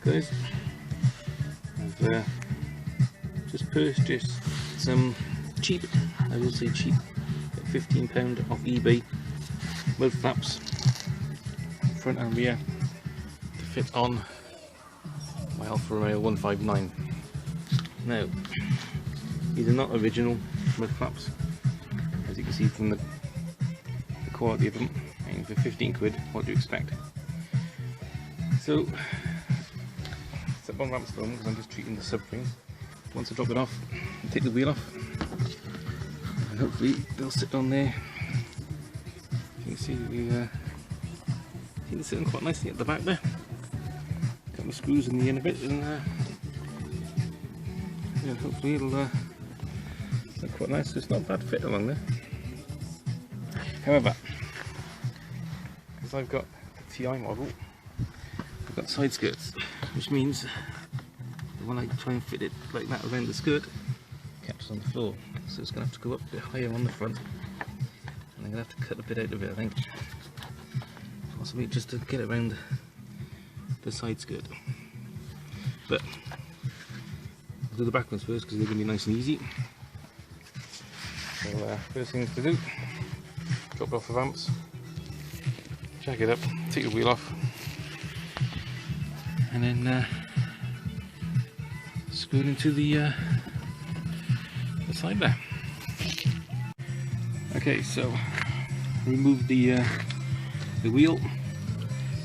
guys. I've just purchased some cheap, I will say cheap, £15 off eBay mud flaps, front and rear, to fit on my Alfa Romeo 159. Now, these are not original mud flaps, as you can see from the quality of them. And for 15 quid, what do you expect? So, set one ramp stone because I'm just treating the subframe. Once I drop it off, I'll take the wheel off, and hopefully they'll sit on there. You can see they're sitting quite nicely at the back there. A couple of screws in the end of it, and yeah, hopefully it'll look quite nice. It's not a bad fit along there. However, because I've got the TI model, I've got side skirts, which means when I try and fit it like that around the skirt, it catches on the floor. So it's going to have to go up a bit higher on the front, and I'm going to have to cut a bit out of it, I think. Possibly just to get around the side skirt. But I'll do the back ones first because they're going to be nice and easy. So first thing to do, drop off the ramps, jack it up, take the wheel off, and then screw it into the side there. Okay, so remove the wheel.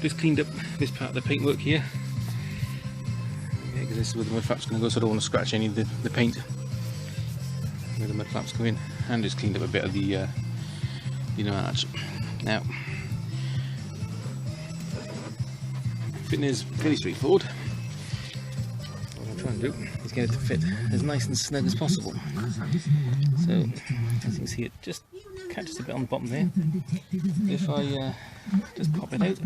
Just cleaned up this part of the paintwork here. Because this is where the mud flap's going to go, so I don't want to scratch any of the paint where the mud flaps go in. And just cleaned up a bit of the arch. Now, fitting is fairly straightforward. What I'm trying to do is get it to fit as nice and snug as possible. So, as you can see, it just catches a bit on the bottom there. If I just pop it out,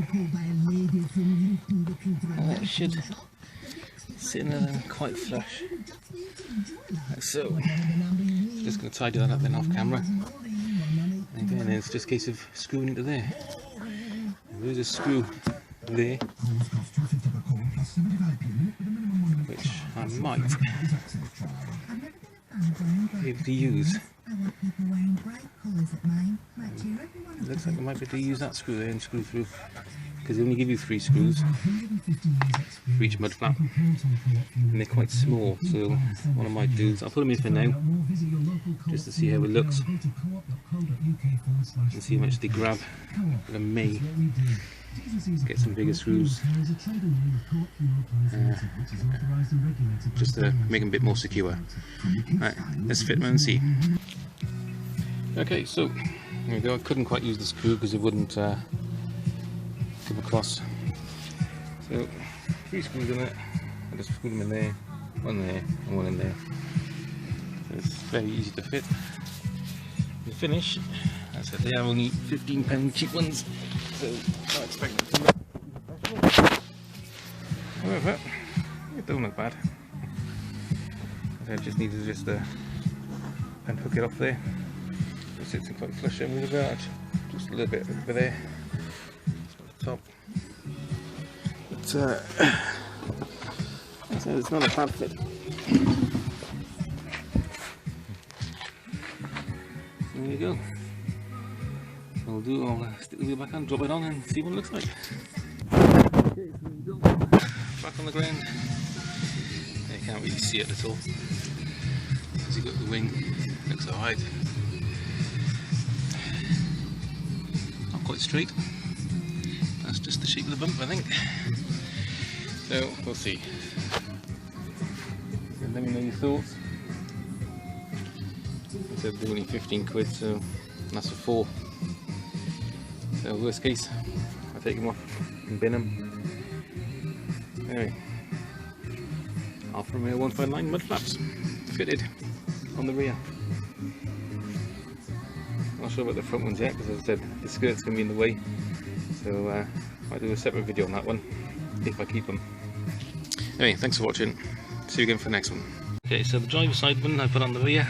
it should sit in there quite flush. Like so. Just going to tidy that up then off camera. And again, it's just a case of screwing into there. There's a screw there, which I might be able to use. It looks like I might be able to use that screw there and screw through, because they only give you 3 screws for each mud flap, and they're quite small. So what I might do is I'll put them in for now, just to see how it looks and see how much they grab. But I may get some bigger screws just to make them a bit more secure. Right, let's fit them and see. Okay, so there we go. I couldn't quite use the screw because it wouldn't come across. So 3 screws in it. I just screwed them in there, one there, and one in there. So it's very easy to fit. The finish, as I said, they are only £15 cheap ones, so I expect them to look professional. However, it don't look bad. I just need to just unhook it off there. It sits in quite flush in with the arch, just a little bit over there, at the top. But so it's not a bad fit. So there you go. I'll stick the wheel back on, drop it on, and see what it looks like. Okay, so there you go. Back on the ground. You can't really see it at all. As you got the wing, looks alright. Not quite straight. That's just the shape of the bump, I think. So we'll see. And let me know your thoughts. I said they're only 15 quid, so that's for 4. So worst case, I'll take them off and bin them. Anyway, Alfa Romeo 159 mud flaps fitted on the rear. Not sure about the front ones yet, because as I said, the skirt's going to be in the way. So I'll do a separate video on that one, if I keep them. Anyway, thanks for watching. See you again for the next one. Okay, so the driver's side one I put on the rear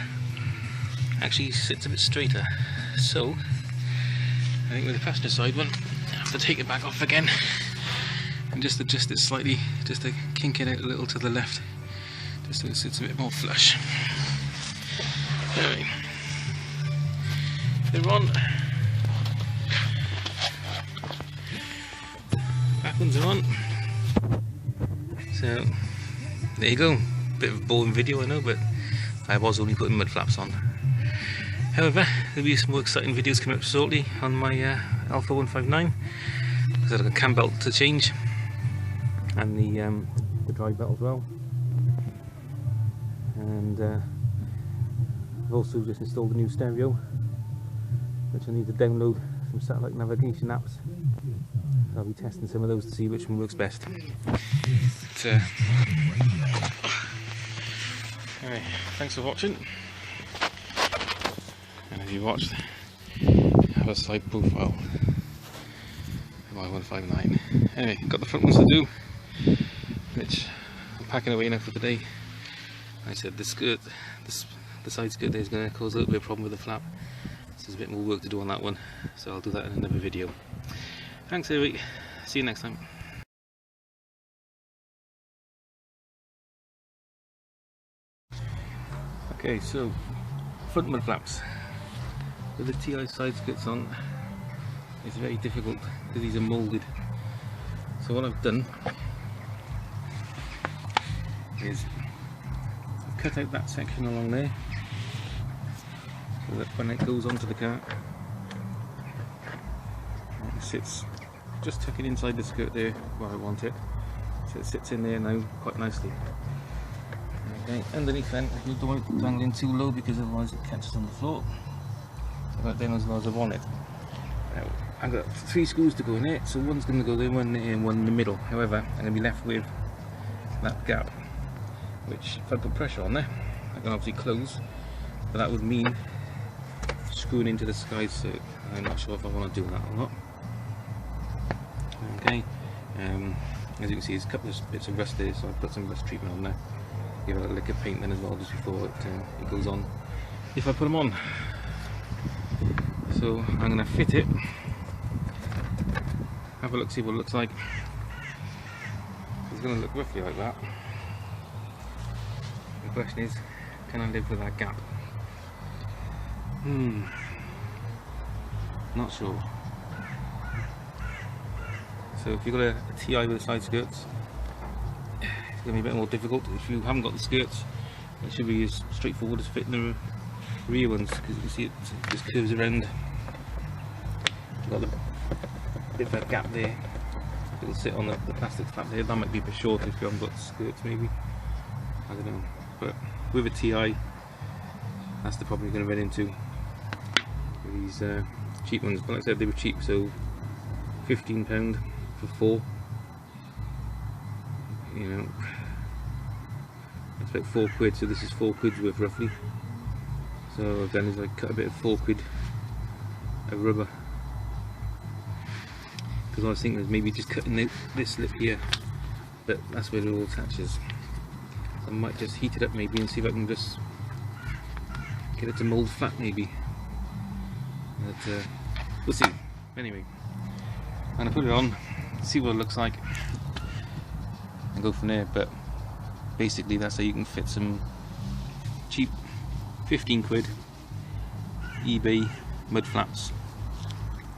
actually sits a bit straighter. So I think with the passenger side one, I have to take it back off again and just adjust it slightly, just to kink it out a little to the left, just so it sits a bit more flush. Anyway, they're on. Back ones are on. So there you go. Bit of a boring video, I know, but I was only putting mud flaps on. However, there'll be some more exciting videos coming up shortly on my Alfa 159. Because I've got a cam belt to change, and the drive belt as well. And I've also just installed a new stereo, which I need to download some satellite navigation apps. I'll be testing some of those to see which one works best. But, anyway, thanks for watching. And if you watched, have a side profile of my 159. Anyway, got the front ones to do, which I'm packing away now for today. Like I said, the side skirt there is going to cause a little bit of problem with the flap, so there's a bit more work to do on that one, so I'll do that in another video. Thanks everybody, see you next time. Okay, so front mud flaps with the TI side skirts on, it's very difficult because these are moulded. So what I've done is I've cut out that section along there, so that when it goes onto the car, it sits just tucking inside the skirt there where I want it, so it sits in there now quite nicely. Okay, underneath then, you don't want it dangling too low because otherwise it catches on the floor. So that then as low as I want it. Now, I've got 3 screws to go in it, so one's going to go there, one there and one in the middle. However, I'm going to be left with that gap, which if I put pressure on there, I can obviously close, but that would mean screwing into the side skirt. I'm not sure if I want to do that or not. Okay, as you can see, there's a couple of bits of rust there, so I put some rust treatment on there. Give it a lick of paint then as well, just before it goes on, if I put them on. So I'm going to fit it, have a look, see what it looks like. It's going to look roughly like that. The question is, can I live with that gap? Not sure. So if you've got a TI with the side skirts, it's going to be a bit more difficult. If you haven't got the skirts, it should be as straightforward as fitting the rear ones, because you can see it just curves around. Got a bit of a gap there. It'll sit on the plastic flap there. That might be a bit short if you haven't got skirts, maybe. I don't know. But with a TI, that's the problem you're going to run into with these cheap ones. But like I said, they were cheap, so £15 for 4. You know, it's about £4, so this is £4 worth roughly. So what I've done is I cut a bit of £4 of rubber, because I was thinking of maybe just cutting out this lip here, but that's where it all attaches. I might just heat it up maybe and see if I can just get it to mould flat maybe, but we'll see. Anyway, I'm going to put it on, see what it looks like and go from there. But basically that's how you can fit some cheap £15 eBay mud flaps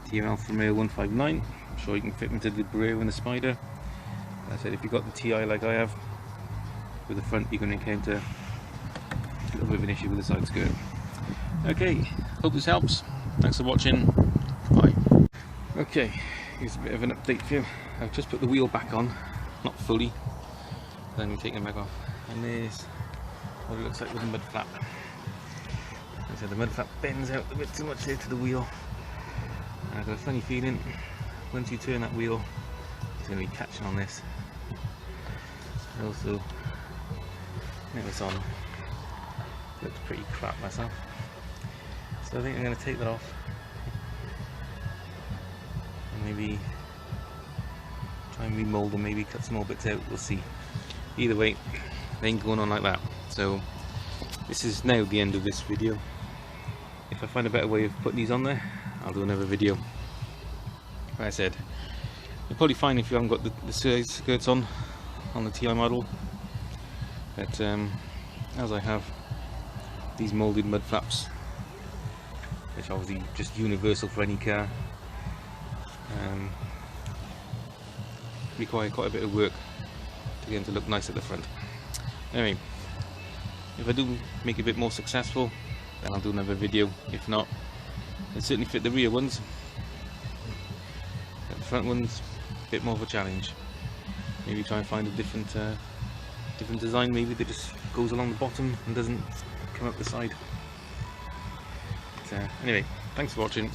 to your Alfa Romeo 159. I'm sure you can fit them to the Barrera and the Spider. Like I said, if you've got the TI like I have with the front, you're going to encounter a little bit of an issue with the side skirt. Okay, hope this helps. Thanks for watching. Bye. Okay, here's a bit of an update for you. I've just put the wheel back on, not fully, then we're taking it back off, and there's what it looks like with the mud flap. Like I said, the mud flap bends out a bit too much here to the wheel. I've got a funny feeling once you turn that wheel, it's going to be catching on this. Also, now it's on, looks pretty crap myself, so I think I'm going to take that off and maybe try and remold them, maybe cut some more bits out, we'll see. Either way, they ain't going on like that. So this is now the end of this video. If I find a better way of putting these on there, I'll do another video. Like I said, You're probably fine if you haven't got the skirts on the TI model, but as I have these moulded mud flaps, which are obviously just universal for any car, require quite a bit of work to get them to look nice at the front. Anyway, if I do make it a bit more successful, then I'll do another video. If not, it'll certainly fit the rear ones. The front ones, a bit more of a challenge. Maybe try and find a different design, maybe that just goes along the bottom and doesn't come up the side. But, anyway, thanks for watching.